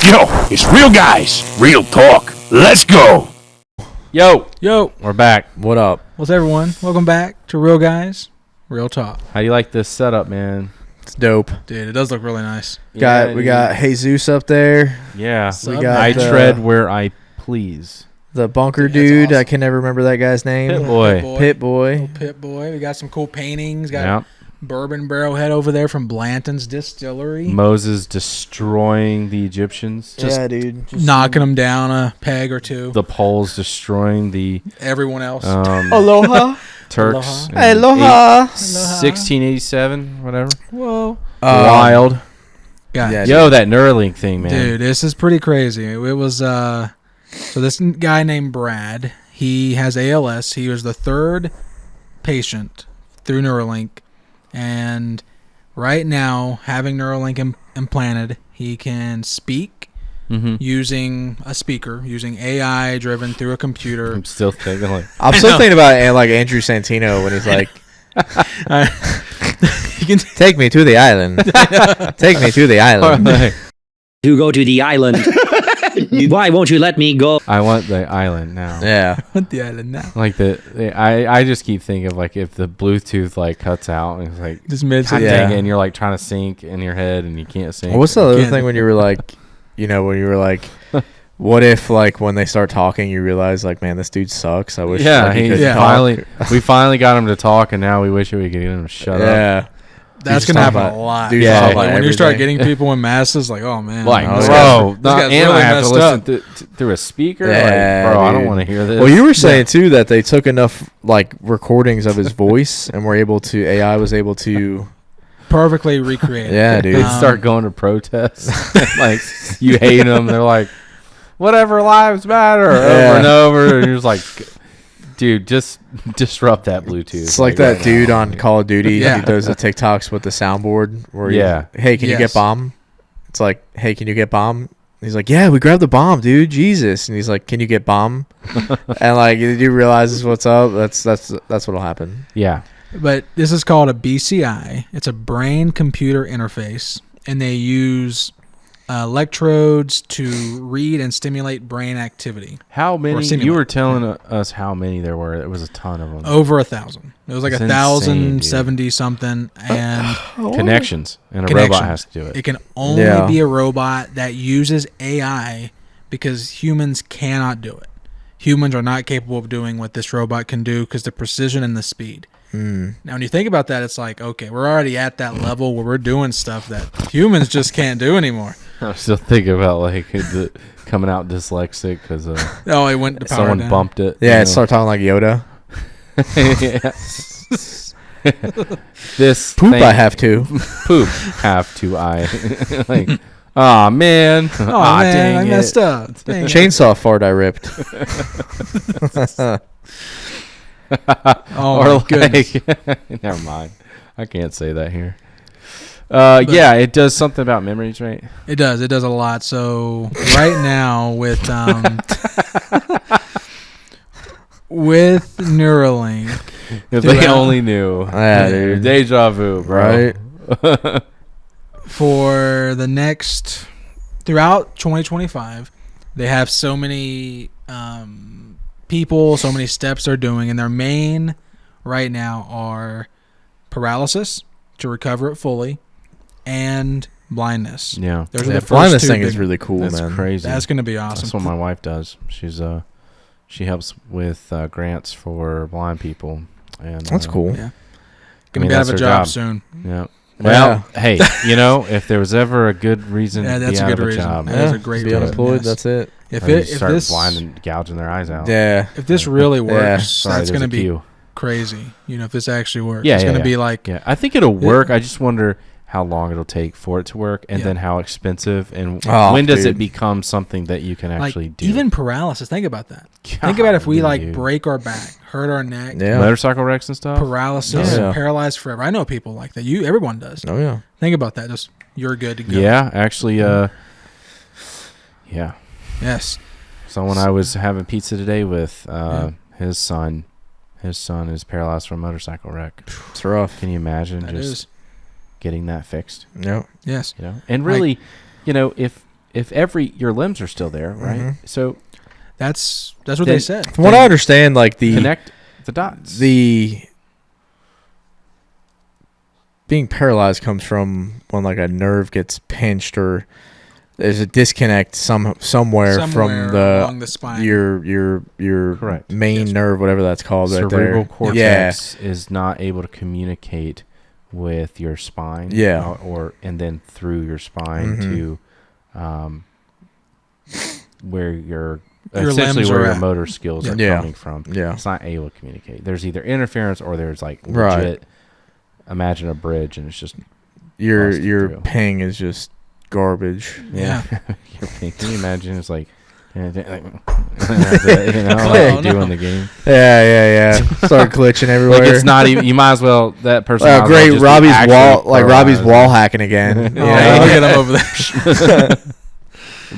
Yo, it's Real Guys, Real Talk. Let's go. Yo, We're back. what up? What's everyone? Welcome back to Real Guys, Real Talk. How do you like this setup, man? It's dope. Dude, it does look really nice. We got Jesus up there. Yeah, Sup, we got I the, tread where I please. the bunker Dude, that's dude. I awesome. can never remember that guy's name. Pit boy. Pit boy. Little Pit Boy. We got some cool paintings. Got Yeah. bourbon barrel head over there from Blanton's Distillery. Moses destroying the Egyptians. Just yeah, dude. knocking them down a peg or two. The Poles destroying the Everyone else. Aloha. Turks. Aloha. in Aloha. 1687, whatever. Whoa. Wild. God. yeah, Yo, that Neuralink thing, man. Dude, this is pretty crazy. It was so this guy named Brad, he has ALS. He was the third patient through Neuralink, and right now, having Neuralink implanted, he can speak using a speaker, using AI driven through a computer. I'm still thinking like, I'm still thinking about like Andrew Santino when he's like, He can "Take me to the island. Take me to the island." To go to the island. Why won't you let me go? I want the island now. Yeah. put the island now. Like I just keep thinking of like if the Bluetooth like cuts out and it's like Just mid. God Yeah. dang it, and you're like trying to sync in your head and you can't sync. What's the other Can't- thing when you were like, when you were like, what if like when they start talking you realize like, man, this dude sucks. I wish. Yeah, like, he he could talk. we finally got him to talk, and now we wish we could get him to shut up. Yeah. That's Dude, gonna just happen talk a about- lot. dude, just Yeah, talk about like when you start everything. getting people in masses, like, oh man, Like, Oh, this bro, this guy's and really I have to messed listen up. through a speaker. Yeah, like, bro, I don't dude. want to hear this. Well, you were saying too that they took enough like recordings of his voice and were able to AI was able to. perfectly recreate. Yeah, dude. They'd start going to protests. Like, you hate them. They're like, whatever lives matter, over and over. And you're just like, dude, just disrupt that Bluetooth. It's like that right dude now. on Call of Duty Yeah. who does the TikToks with the soundboard. Where Yeah. hey, can you Yes. get bomb? It's like, hey, can you get bomb? He's like, yeah, we grabbed the bomb, dude. Jesus. And he's like, can you get bomb? And like, did you realize what's up? That's what'll happen. Yeah. But this is called a BCI. It's a brain computer interface, and they use electrodes to read and stimulate brain activity. How many? simulate. You were telling us how many there were. It was a ton of them. Over 1,000. It was like That's insane, 1,070 something, and Connections. And a Connections. robot has to do it. it can only Yeah. be a robot that uses AI because humans cannot do it. Humans are not capable of doing what this robot can do because the precision and the speed. Now, when you think about that, it's like, okay, we're already at that level where we're doing stuff that humans just can't do anymore. I'm still thinking about like coming out dyslexic because Oh, it went to power someone down. bumped it. Yeah, you it started talking like Yoda. know? This Poop, thing- I have to. poop have to I like. Oh man! Oh, Aw, man, dang I it. messed up. Dang it. Chainsaw fart I ripped. Oh, Or my goodness. like, never mind. I can't say that here. Yeah, it does something about memories, right? It does. It does a lot. So right now with with Neuralink, If Dude, they I- only knew. Yeah, dude. Deja vu, bro. Right? for the next throughout 2025, they have so many people, so many steps they're doing, and their main right now are paralysis to recover it fully and blindness. Yeah, Those are Yeah, the blindness first two thing is big- really cool, that's man. crazy. That's going to be awesome. That's what my wife does. She's she helps with grants for blind people, and That's cool. Yeah. I Going mean, to be out that's of a her job job. soon. Yeah. Well, Yeah. hey, if there was ever a good reason Yeah, to that's be a out good of a reason. job, That is a great be reason, unemployed. yes. That's it. If or you it if start this blind and gouging their eyes out. Yeah. if this really works, Sorry, that's there's going to a be queue. crazy. You know, if this actually works, Yeah, it's yeah, going to yeah. be like Yeah, I think it'll work. I just wonder how long it'll take for it to work, and Yeah. then how expensive, and Oh, when does it dude. become something that you can actually do. even paralysis. Think about that. Think about if we Golly, like dude. break our back, hurt our neck, Yeah. motorcycle wrecks and stuff. paralysis, Yeah. paralyzed forever. I know people like that. Everyone does. Oh yeah. Think about that. Just you're good to go. Yeah, actually, yeah. Yes. Someone I was having pizza today with, Yeah. his son is paralyzed from a motorcycle wreck. It's rough. Can you imagine That just is. getting that fixed? Yep. Yes. You know, and really, if if your limbs are still there, right? So That's what they said. From what I understand, like connect the dots. The being paralyzed comes from when like a nerve gets pinched or there's a disconnect somewhere from along the spine. your Correct. main nerve, whatever that's called. Cerebral right there. cortex is not able to communicate with your spine. Yeah. And then through your spine to where your essentially limbs where are your at. motor skills are Yeah. coming from. Yeah. It's not able to communicate. There's either interference or there's like Right. legit. Imagine a bridge and it's just Your busted through. ping is just garbage. Yeah. Your ping. Can you imagine? It's like. That's it, like doing the game. Yeah. Start glitching everywhere. Like it's not even. You might as well. That person. might as well great, just be Robbie's actually Robbie's paralyzed. wall hacking again. Yeah, look at him over there.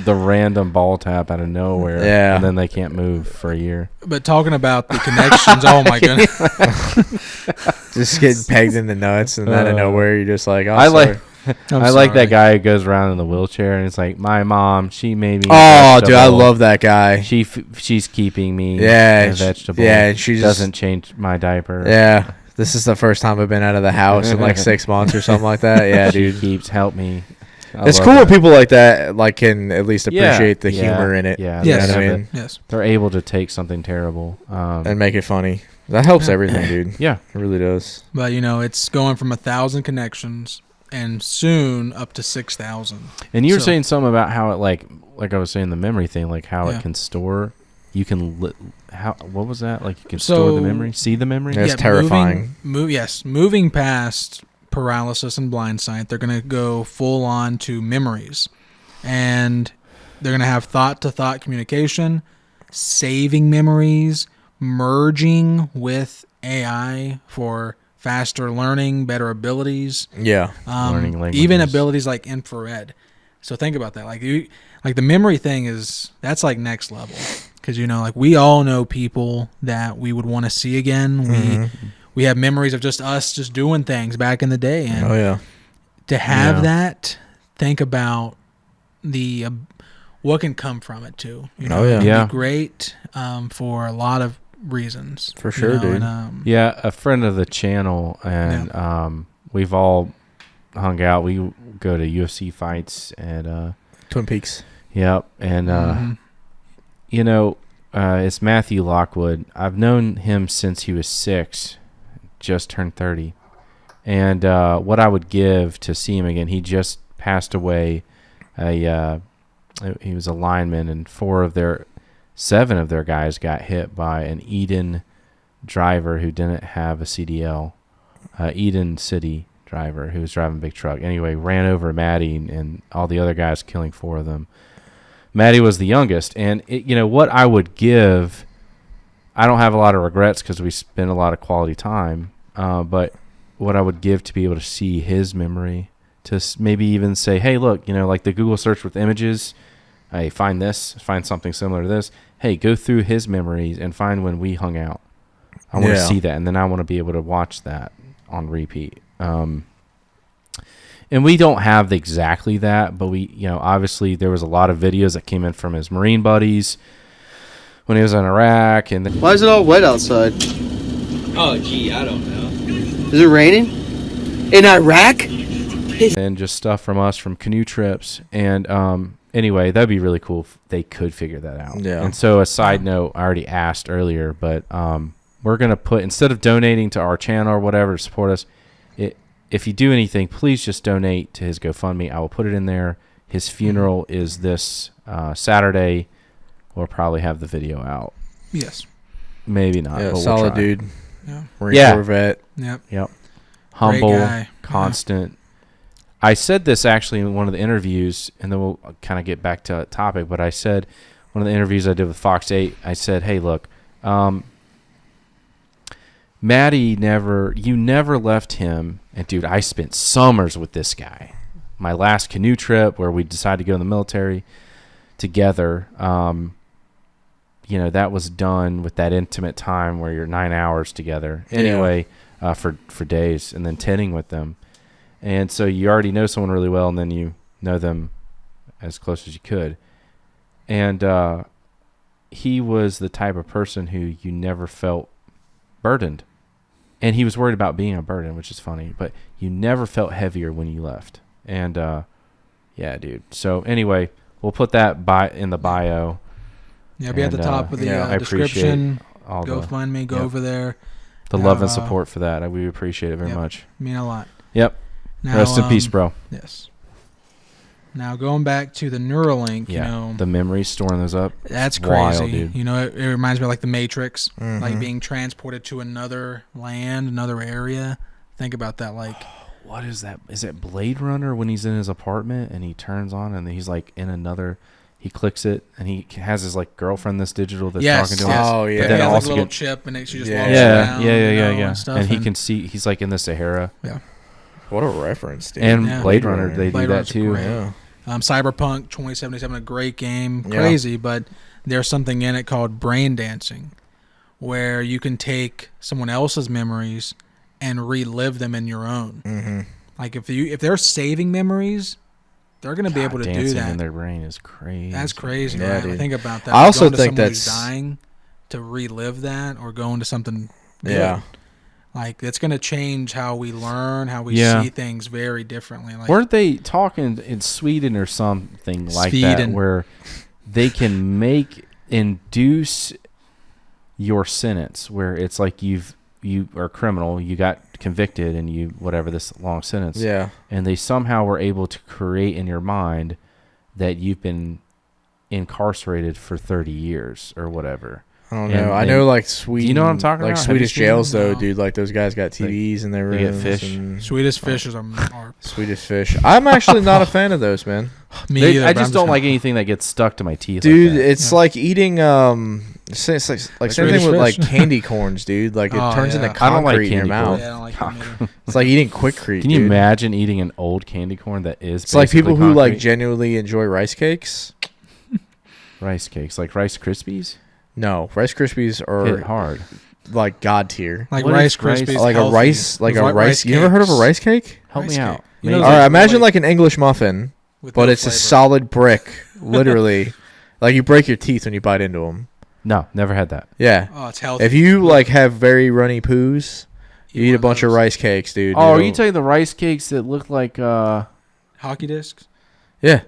The random ball tap out of nowhere. Yeah. And then they can't move for a year. But talking about the connections, oh my goodness. Just getting pegged in the nuts and out of nowhere you're just like, oh, I like. sorry. I like that guy who goes around in the wheelchair and it's like, my mom, she made me. Oh, dude, I love that guy. She's keeping me. Yeah, a vegetable. yeah, and she doesn't change my diaper. Yeah, this is the first time I've been out of the house in like 6 months or something like that. Yeah, She dude. keeps help me. It's cool when people like that like can at least appreciate the Yeah, humor in it. Yeah, You know Yes. what I mean? Yes. they're able to take something terrible And make it funny. That helps everything, dude. yeah. It really does. But it's going from 1,000 connections and soon up to 6,000. And you were So- saying something about how it like I was saying the memory thing, like how Yeah. it can store. You can what was that? Like you can store the memory, see the memory. Yeah. It's terrifying. Moving past paralysis and blind sight, they're going to go full on to memories. And they're going to have thought-to-thought communication, saving memories, merging with AI for faster learning, better abilities. Yeah. Learning languages. Even abilities like infrared. So think about that. Like the memory thing that's like next level. Because like we all know people that we would want to see again. We have memories of just us just doing things back in the day, and Oh yeah. to have that, think about the what can come from it too. Oh, yeah. It'd Yeah. be great for a lot of reasons. For sure, dude. And, Yeah, a friend of the channel, and we've all hung out. We go to UFC fights at Twin Peaks. Yep, and it's Matthew Lockwood. I've known him since he was 6, just turned 30, and what I would give to see him again. He just passed away. He was a lineman, and 7 of their guys got hit by an Eden driver who didn't have a CDL. Eden City driver who was driving a big truck. Anyway, ran over Maddie and all the other guys, killing 4 of them. Maddie was the youngest, and what I would give, I don't have a lot of regrets because we spent a lot of quality time, but what I would give to be able to see his memory, to maybe even say, hey, look, like the Google search with images, hey, find something similar to this. Hey, go through his memories and find when we hung out. I want to see that, and then I want to be able to watch that on repeat. And we don't have exactly that, but we, obviously there was a lot of videos that came in from his Marine buddies when he was in Iraq. And Why is it all wet outside? Oh, gee, I don't know. Is it raining? In Iraq? and just stuff from us from canoe trips. And anyway, that'd be really cool if they could figure that out. Yeah. And so a side note, I already asked earlier, but we're going to put, instead of donating to our channel or whatever to support us, if you do anything, please just donate to his GoFundMe. I will put it in there. His funeral is this Saturday. We'll probably have the video out. Yes. Maybe not. Yeah, but we'll solid try. dude. Yeah. Marine Corps vet. Yep. Yep. Humble, guy. constant. I said this actually in one of the interviews, and then we'll kind of get back to a topic, but I said, one of the interviews I did with Fox 8, I said, hey, look, Maddie you never left him. And dude, I spent summers with this guy. My last canoe trip where we decided to go in the military together, that was done with that intimate time where you're 9 hours together anyway, for days, and then tenting with them. And so you already know someone really well, and then you know them as close as you could. And he was the type of person who you never felt burdened. And he was worried about being a burden, which is funny, but you never felt heavier when you left. And yeah, dude. So anyway, we'll put that in the bio. Yeah, be at the top of the I description. All Go find me. Go over there. The love and support for that. We appreciate it very much. Mean a lot. Yep. Now, rest in peace, bro. Yes. Now going back to the Neuralink, you know, the memories, storing those up. That's crazy. Wild, dude. You know, it reminds me of like the Matrix, like being transported to another land, another area. Think about that. Like, what is that? Is it Blade Runner when he's in his apartment and he turns on and he's like in another? He clicks it and he has his like girlfriend that's digital that's talking to him. Oh yeah. But then he has like also a little chip and she just walks yeah, around. yeah. And, stuff and he can see. He's like in the Sahara. Yeah. What a reference, dude. And Blade Runner, they Blade do that Runner's too. great. Yeah. Cyberpunk 2077, a great game, crazy, but there's something in it called brain dancing, where you can take someone else's memories and relive them in your own. Mm-hmm. Like if they're saving memories, they're going to be able to do dancing that. In their brain is crazy. That's crazy, Yeah, right? dude. Think about that. I also going to think someone who's that's dying to relive that, or go into something good. Yeah. Like, it's going to change how we learn, how we see things very differently. Like, weren't they talking in Sweden or something like that, where they can induce your sentence, where it's like you are a criminal, you got convicted, and you whatever this long sentence. Yeah. And they somehow were able to create in your mind that you've been incarcerated for 30 years or whatever. I don't know. I know, like Sweden. Do you know what I'm talking like about? Swedish jails, though, No. dude. Like those guys got TVs in their they rooms. get fish. and- Swedish fishes are Swedish fish. I'm actually not a fan of those, man. me They- either, I but just I'm don't like gonna- anything that gets stuck to my teeth. Dude, like that. it's like eating it's like same Swedish thing with like fish? candy corns, dude. Like it Oh, turns yeah. into I don't like concrete in your candy mouth. Yeah, I don't like them either. It's like eating quickcrete. Can you dude. imagine eating an old candy corn that is? It's like people basically who like concrete? genuinely enjoy rice cakes. rice cakes, like Rice Krispies. No, Rice Krispies Hit are hard. like god tier. Like What Rice is rice- Krispies, Like a healthy. rice, like Those a white rice. You never heard of a cakes. rice cake? Help Rice me cake. out. You know Maybe. All those right, are imagine like- like an English muffin, with but no it's a flavor. solid brick, literally. Like you break your teeth when you bite into them. No, never had that. Yeah. Oh, it's healthy. If you like have very runny poos, you eat one a of bunch of those. rice cakes, dude. Oh, are It'll- you talking the rice cakes that look like? hockey discs. Yeah.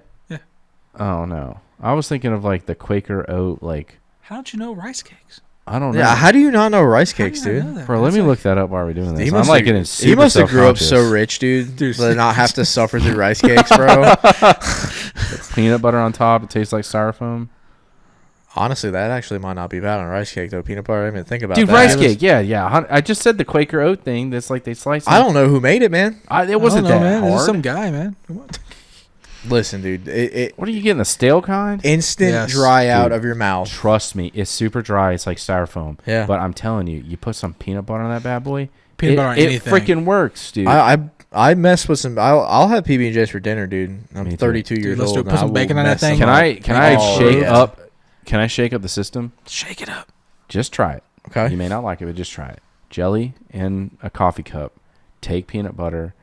Oh no, I was thinking of like the Quaker Oat. Like How don't you know rice cakes? I don't know. Yeah. How do you not know rice How do cakes, you not dude? know that? Bro, let That's me like- look that up while we're doing this. He I'm must like have, getting he super must have grew up so self-conscious. rich, dude, Dude, to not have to suffer through rice cakes, bro. Peanut butter on top. It tastes like styrofoam. Honestly, that actually might not be bad on a rice cake, though. Peanut butter, I didn't even think about Dude, that. rice cake. Yeah. I just said the Quaker Oat thing. That's like they slice. I don't know who made it, man. It wasn't I don't know, that man. This is hard. some guy, man. What? Listen, dude, it What are you getting? The stale kind? instant Yes. dry out Dude. of your mouth. Trust me, it's super dry. It's like styrofoam. Yeah. But I'm telling you, you put some peanut butter on that bad boy. Peanut butter on it anything. freaking works, dude. I mess with some. I'll have PB and J's for dinner, dude. I'm Me too. 32 Dude, years let's old. put and some I will bacon on that mess them thing. Can up. I Oh, shake yeah. up? Can I shake up the system? Shake it up. Just try it. Okay. You may not like it, but just try it. Jelly in a coffee cup. Take peanut butter,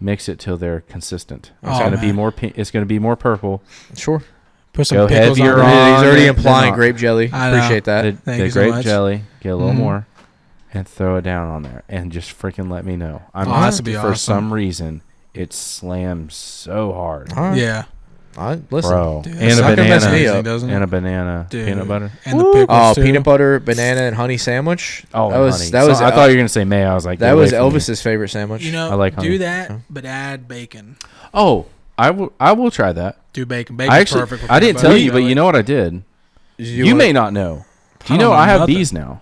mix it till they're consistent. It's Oh, gonna be man. more. It's gonna be more purple. Sure. Put some Go pickles heavier on on it. He's already it, implying then grape jelly. I know. Appreciate that. The, Thank the you so grape much. jelly. Get a little Mhm. more, and throw it down on there, and just freaking let me know. I'm Oh, that's to be for awesome. some reason it slams so hard, All right. Yeah. Listen. bro. Dude, And that's a not gonna mess me banana. up. doesn't it? And a banana. Dude. Peanut butter. And the pickles, Oh, too. peanut butter, banana, and honey sandwich. Oh, that was honey. that was. I thought you were gonna say mayo. I was like, that get away was from me. Elvis's favorite sandwich. You know, I like honey. do that, but add bacon. Oh, I will try that. Do bacon. I Bacon's actually, perfect. with I didn't peanut tell butter. you, but you know what I did. You wanna- may not know. Do you I know don't I know have nothing. bees now?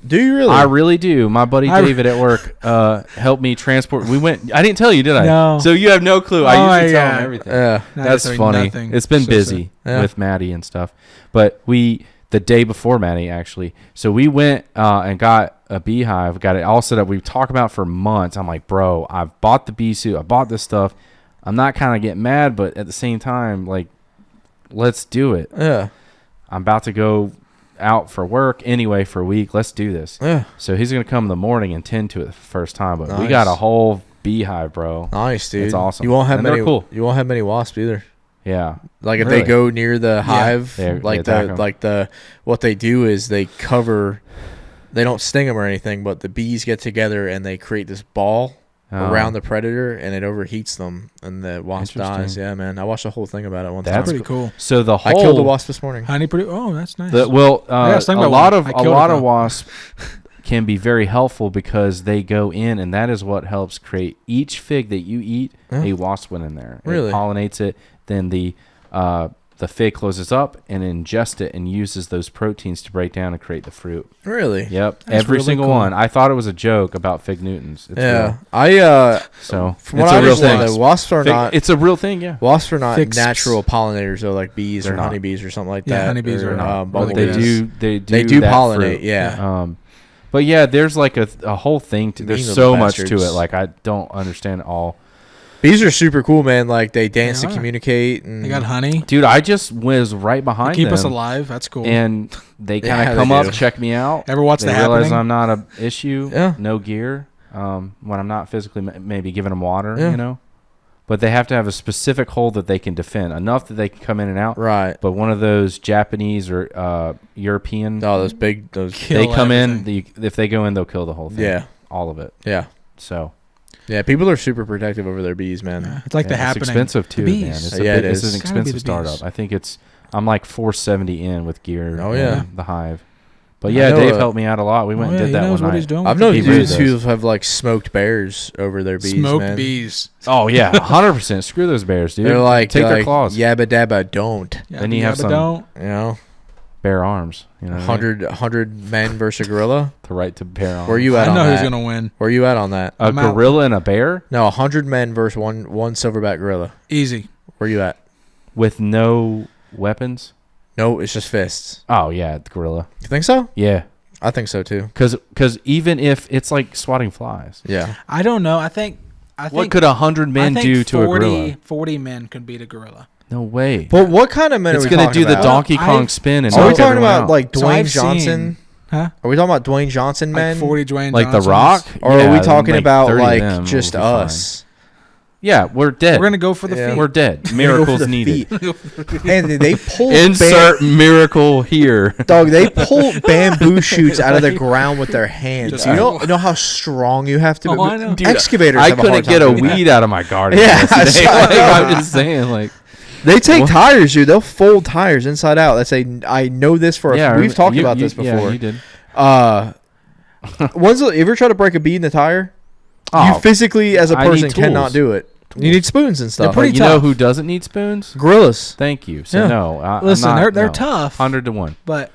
Do you really? I really do. My buddy I- David at work helped me transport. We went. I didn't tell you, did I? No. So you have no clue. Oh, I usually tell yeah. him everything. Yeah. No, That's just funny. nothing. It's been So busy Yeah. with Maddie and stuff. But the day before Maddie, actually. So we went and got a beehive, got it all set up. We've talked about it for months. I'm like, bro, I've bought the bee suit. I bought this stuff. I'm not kind of getting mad, but at the same time, like, let's do it. Yeah. I'm about to go out for work anyway for a week. Let's do this. Yeah. So he's going to come in the morning and tend to it the first time. But we Nice. got a whole beehive, bro. Nice, dude. It's awesome. You won't have And they're many. cool. You won't have many wasps either. Yeah. Like if Really? they go near the hive, They like attack the 'em. like the what they do is they cover. They don't sting them or anything, but the bees get together and they create this ball around the predator, and it overheats them, and the wasp dies. Interesting. Yeah, man. I watched the whole thing about it one That's time. Pretty cool. So the I whole killed a wasp this morning. Honey produce. Oh, that's nice. a I was thinking lot about of one. I a killed lot it, of though. wasps can be very helpful because they go in, and that is what helps create each fig that you eat. Yeah. A wasp went in there. Really? It pollinates it. Then the fig closes up and ingests it and uses those proteins to break down and create the fruit. Really? Yep, That's every really single cool. one. I thought it was a joke about fig Newtons. It's Yeah. real. I So from it's what I a real understand, thing. the wasps are Fig- not. It's a real thing. Yeah. Wasps are not Fixed. natural pollinators, though, like bees They're or not. honeybees or something like Yeah, that. honeybees or, are not. But Really they good. do. They do that pollinate. fruit. Yeah. But yeah, there's like a whole thing. There's Mean so little much to bastards. it. Like I don't understand all. Bees are super cool, man. Like they dance They to are. communicate. And They got honey. Dude, I just was right behind Keep them. us alive. That's cool. And they kind Yeah, of they come up, do. check me out. Ever watch They The realize Happening? I'm not a issue. Yeah. No gear. When I'm not physically maybe giving them water, Yeah. you know. But they have to have a specific hole that they can defend, enough that they can come in and out. Right. But one of those Japanese or European, Oh, those big those. Kill they come everything. in. If they go in, they'll kill the whole thing. Yeah. All of it. Yeah. So Yeah. People are super protective over their bees, man. Yeah, it's like The yeah, Happening. it's expensive too, The man. bees. It's Yeah, it This is. is an It's gotta be expensive the bees. startup. I think I'm like $470 in with gear. Oh, and yeah. the hive. But I yeah, know, Dave helped me out a lot. We went and did he that knows one what night. he's doing. I've with known the He really dudes does. who have like smoked bears over their bees, smoked man. bees. Oh yeah, 100%. Screw those bears, dude. They're like take their claws. Yabba dabba don't. Then you have but some- don't. You know, Bare arms. You know, 100 men versus a gorilla. the right to bear arms. Where you at I on know that? who's gonna win. Where you at on that? A I'm out. gorilla and a bear No, 100 men versus one silverback gorilla. Easy. Where you at? with no weapons? No, it's just fists. Oh yeah, the gorilla. You think so? Yeah, I think so too. because even if it's like swatting flies, Yeah. I don't know. I think. what could 100 men I think do to a 40, gorilla? 40 men could beat a gorilla. No way. But what kind of men It's are we gonna talking do the about? Donkey Kong I've- spin and Are we knock talking everyone about out. like So Dwayne I've Johnson? seen- Huh? Are we talking about Dwayne Johnson men? Like 40 Dwayne like the Johnsons. Rock, Or are Yeah, we talking like about 30 of like them just will be fine. us? Yeah, we're dead. We're gonna go for the Yeah. feet. We're dead. Go for Miracles the needed. feet. And they pull Insert miracle here. dog. They pull bamboo shoots out of the ground with their hands. Just- You don't know how strong you have to be. Oh, I know. Dude, Excavators. I have a hard couldn't time get a doing that. weed out of my garden. Yeah, yesterday. I Like, know. I'm just saying, like, They take What? tires, dude. They'll fold tires inside out. That's a. I know this for. yeah, We've talked you- about you- this Yeah, before. you did. When's the, you ever try to break a bead in the tire? Oh, You physically, as a I need person, cannot tools. do it. You need spoons and stuff. pretty But you know tough. who doesn't need spoons? Gorillas. Thank you. So Yeah. no, Listen, I'm not, they're no. tough, 100 to 1. but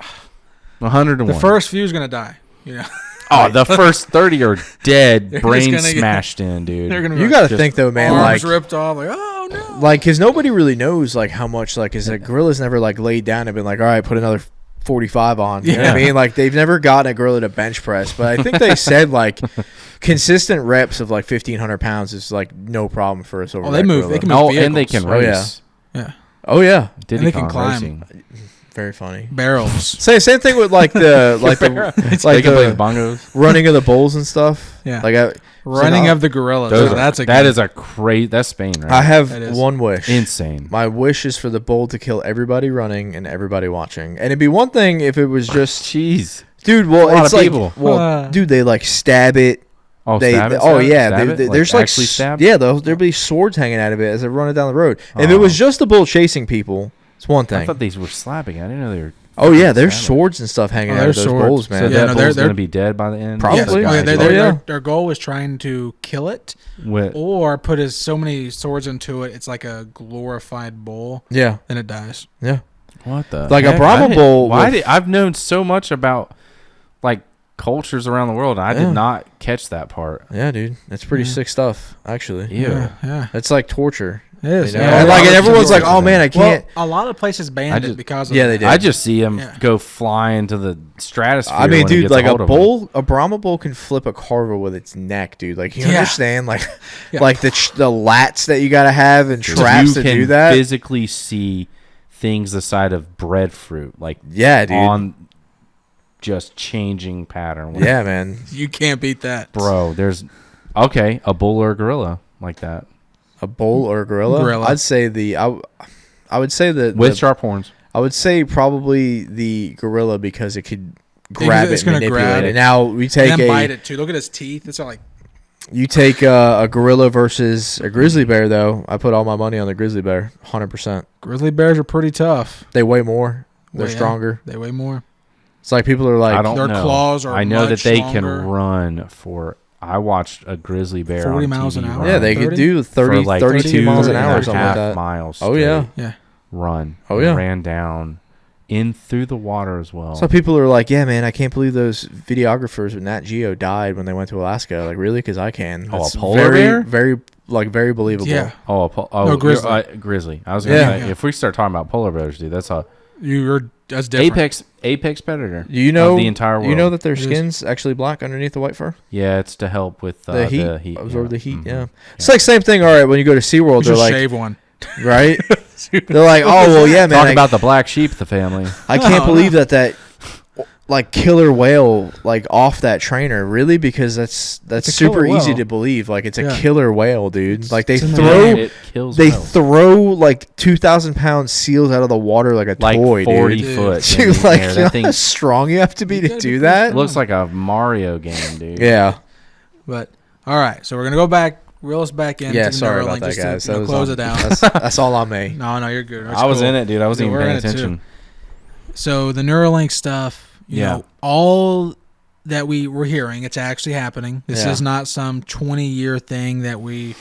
100 to the 1. first few's gonna die. You know, Oh, the first 30 are dead, They're brain just gonna get- smashed in, dude. they're gonna be You like, got to just think though, man. arms Like, ripped off. Like, oh no. like, cause nobody really knows like how much like is a gorilla's never like laid down and been like, all right, put another 45 on. You know what I Yeah. mean? Like they've never gotten a gorilla to bench press, but I think they said like consistent reps of like 1,500 pounds is like no problem for us over. Oh, they move. Gorilla. They can move Oh, vehicles. and they can Oh, yeah. race. Yeah, Oh yeah, Diddy they can Kong climb. racing. very funny. barrels. Same thing with like the like the They like can play the bongos. running of the bulls and stuff. Yeah. Like Running no, of the gorillas. Those So are- that's a that good- is a crazy. That's Spain, right? I have That is one wish. insane. My wish is for the bull to kill everybody running and everybody watching. And it'd be one thing if it was just, Jeez. dude. Well, A lot it's of like, people. well, dude, they like stab it. Oh, They, stab it, oh stab it, yeah, stab it? there's like actually stab. yeah, there'll be swords hanging out of it as they're running down the road. If it Oh. was just the bull chasing people, it's one I thing. thought these were slapping. I didn't know they were. Oh yeah, there's stabbing. swords and stuff hanging Oh, out of there's those swords. bulls, So man. Yeah, that no, bull's they're- gonna be dead by the end. Probably. Yes. Oh, Okay, yeah. their goal is trying to kill it With, or put as so many swords into it. It's like a glorified bull. Yeah, Then it dies. yeah. what the? Like a heck? Brahma I didn't- bull Why with- did I've known so much about like cultures around the world, and I Yeah. did not catch that part. Yeah, dude, it's pretty Yeah. sick stuff. Actually, Ew. Yeah. it's like torture. It is. You know? Yeah. And like Yeah. and everyone's like, Yeah. oh man, I Well, can't. a lot of places banned I it just- because of Yeah, that. they did. I just see him Yeah. go flying to the stratosphere. I mean, when he dude, gets like a hold of 'em. bull, a Brahma bull can flip a carver with its neck, dude. Like you Yeah. understand, like, Yeah. like the lats that you gotta have and traps you to can do that. physically see things the side of breadfruit, like Yeah, dude. on just changing pattern. Yeah, man. You can't beat that. Bro, there's okay, a bull or a gorilla like that. A bull or a gorilla? Gorilla. I'd say I would say that with sharp horns. I would say probably the gorilla because it could grab it's it, gonna manipulate grab it. it. Now we take And then bite it too. Look at his teeth. It's all like You take a gorilla versus a grizzly bear, though. I put all my money on the grizzly bear, 100%. grizzly bears are pretty tough. They weigh more. They're Yeah, stronger. they weigh more. It's like people are like, I don't their know. claws are I know that much they longer. can run for. I watched a grizzly bear 40 on miles TV an hour? run yeah, they could 30? do 30, for like 32 miles an hour or 2.5 something like that. miles. Oh, yeah. straight Yeah. run. Oh, and yeah. ran down in through the water as well. So people are like, yeah, man, I can't believe those videographers with Nat Geo died when they went to Alaska. Like, really? Because I can. Oh, a That's polar very, bear? very believable. Yeah. No, grizzly. grizzly. I was gonna Yeah. say if we start talking about polar bears, dude, that's a That's different. apex predator. Do you know of the entire world. You know that their It is. skin's actually black underneath the white fur? Yeah, it's to help with The heat, yeah. absorb the heat. Mhm. Yeah, it's like same thing. All right, when you go to SeaWorld, You they're just like, shave one. right? They're like, oh well, yeah, man. Talk about the black sheep of the family. I can't believe that like killer whale like off that trainer. Really? Because that's It's a super killer easy whale. to believe. Like it's a Yeah. killer whale, dude. Like they it's in the throw It kills they whales. throw like 2,000-pound seals out of the water like a like toy, 40 dude. foot. in Dude, the like air. you know That how thing strong you have to be You to gotta do be that. looks like a Mario game, dude. Yeah. But all right, so we're gonna go back, reel us back in. Yeah. to the Sorry Neuralink about that, just to, guys. you know, That was close on- it down. That's all on me. No, you're good. I was in it, dude. I wasn't Yeah, even we're paying in it, too. attention. So the Neuralink stuff, you Yeah. know, all that we were hearing, it's actually happening. This Yeah. is not some 20-year thing that we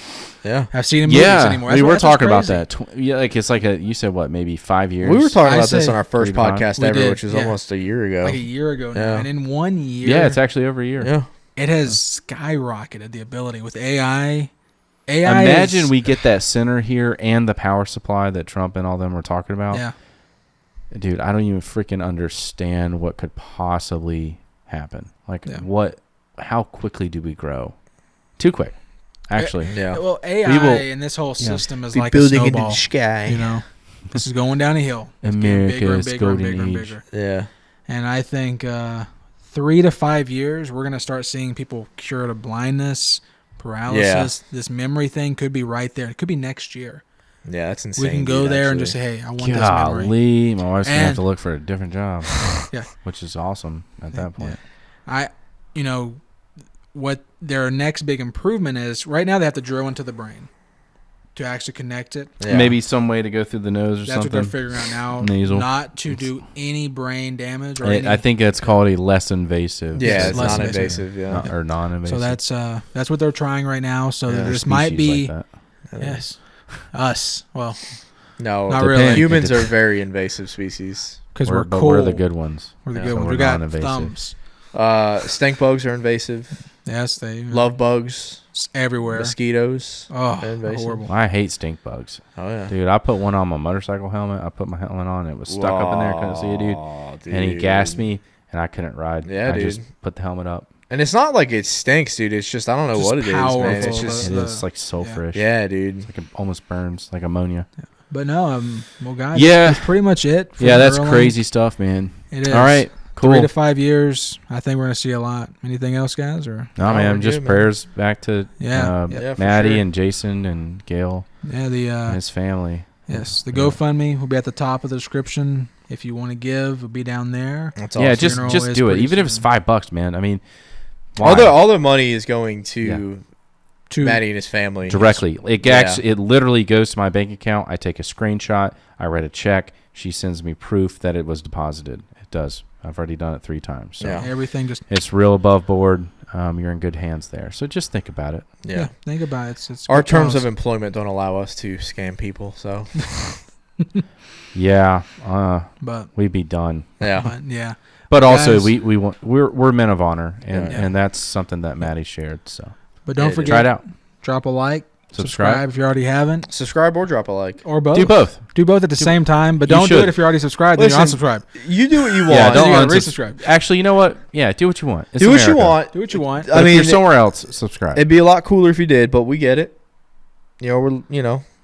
Yeah. have seen in movies Yeah, anymore. we were That's what's talking about crazy. that. Yeah, like it's like you said what, maybe 5 years. We were talking I about this say on our first 3 to 5. podcast We ever, did, which was yeah. almost a year ago. Like a year ago now. Yeah. And in 1 year, Yeah, it's actually over a year. Yeah. it has skyrocketed the ability with AI. AI Imagine is, we get that center here and the power supply that Trump and all them were talking about. Yeah. Dude, I don't even freaking understand what could possibly happen. Like Yeah. how quickly do we grow? Too quick, actually. Yeah. Well, AI We will- and this whole system is Be like a building into snowball. the sky. You know, this is going down a hill. It's getting America bigger and is bigger and golden bigger and age. bigger. Yeah. And I think 3 to 5 years, we're gonna start seeing people cured of blindness, paralysis. This memory thing could be right there. It could be next year. Yeah, that's insane. We can go dude, there and actually. just say, "Hey, I want this memory." Golly, my wife's gonna have And- to look for a different job. Yeah. Which is awesome at that point. You know, what their next big improvement is. Right now, they have to drill into the brain to actually connect it. Yeah. Maybe some way to go through the nose or That's what something. they're figuring out now. Nasal. Not to do any brain damage or any. I think it's called a less invasive. Yeah, It's it's less non-invasive. Yeah. Or non-invasive. So that's what they're trying right now. So Yeah. there There's just might be species like that. yes, us. Well, No, Not really. Humans are very invasive species. because we're but cool. we're the good ones. We're the Yeah. good So ones. we're We got non-invasive. thumbs. Stink bugs are invasive. Yes, they Love bugs, it's everywhere. mosquitoes. Oh, they're invasive. horrible. I hate stink bugs. Oh yeah. Dude, I put one on my motorcycle helmet. I put my helmet on. It was stuck up in there. Couldn't see it, dude. Aw, And he gassed me, and I couldn't ride. Yeah, I dude. just put the helmet up. And it's not like it stinks, dude. It's just I don't know Just what it is, man. powerful, It's just It the- is like sulfurish. yeah, dude. Like it almost burns, like ammonia. But no, well, guys, Yeah. that's pretty much it. for Yeah, that's Neuralink. crazy stuff, man. It is. All right, cool. 3 to 5 years. I think we're gonna see a lot. Anything else, guys? Or No, Oh, man, we're just good, man. prayers back to Yeah. Yeah, for Maddie sure. and Jason and Gail yeah, and his family. yes, the GoFundMe will be at the top of the description. If you want to give, it'll be down there. That's Yeah, awesome. just Funeral is do it. pretty Even if it's soon. $5, man. I mean, why? all the money is going to To Maddie and his family Directly. It Yeah. actually, it literally goes to my bank account. I take a screenshot. I write a check. She sends me proof that it was deposited. It does. I've already done it 3 times. So Yeah. everything just it's real above board. You're in good hands there. So just think about it. Yeah. think about it. It's Our good terms cause. of employment don't allow us to scam people, so Yeah, but we'd be done. yeah. yeah, But Guys- also, we want we're men of honor, and Yeah. and that's something that Maddie shared. So but don't Yeah, forget, try it out. drop a like, Subscribe. if you already haven't, Subscribe or drop a like. or both. Do both. Do both at the same time, but You don't do should. it if you're already subscribed. Then you Listen, unsubscribe. You do what you want. Yeah, don't you gotta unsubscribe. resubscribe. Actually, you know what? Yeah, do what you want. It's do what you America. want. Do what you want. But I if mean, you're somewhere else, subscribe. it'd be a lot cooler if you did, but we get it. You know, we're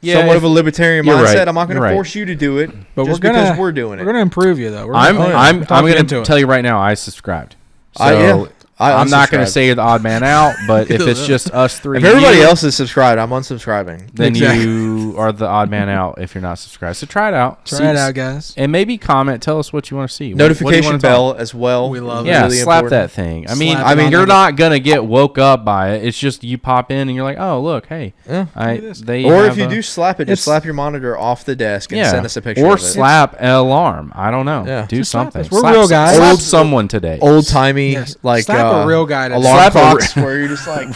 Yeah, somewhat if- of a libertarian you're mindset. right. I'm not going You're to right. force you to do it, But just we're gonna because we're doing we're it. gonna improve you though. We're I'm gonna, I'm talk you going into to it. tell you right now. I subscribed. So Yeah. I'm not going to unsubscribed. say you're the odd man out, but if it's just us three, If and everybody you, else is subscribed, I'm unsubscribing. then Exactly. you are the odd man out if you're not subscribed. So try it out. Try it out, guys. And maybe comment. Tell us what you want to see. What do you Notification wanna talk- bell as well. We love Yeah, Really slap important. that thing. I mean, Slap it on you're that- not gonna get woke up by it. It's just you pop in and you're like, oh look, hey, Yeah. they. Or have if you a- do slap it, it's- just slap your monitor off the desk and send us a picture or of it. slap an alarm. I don't know. Yeah. Do Just slap something. us. We're real guys. Slap Old- someone today. Old timey Yes. like Slap a real guy to alarm Slap a clocks where you're just like,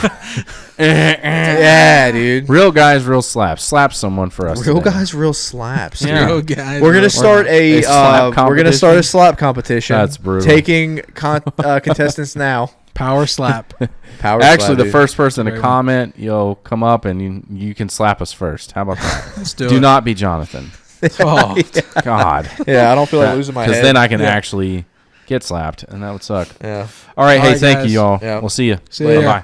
yeah, dude. Real guys, real slaps. Slap someone for us. Real today. guys, real slaps. Yeah. Real guys. We're gonna real- start A slap we're gonna start a competition? slap competition. That's brutal. Taking contestants now. power slap. Power Actually, slap, the dude. first person to Very comment, you'll come up and you can slap us first. How about that? Let's do Do it. not be Jonathan. Oh, God. Yeah, I don't feel like losing my head. Because then I can actually get slapped, and that would suck. Yeah. All right, All hey, right, thank guys. you, y'all. Yeah. We'll see you. See ya. Bye-bye.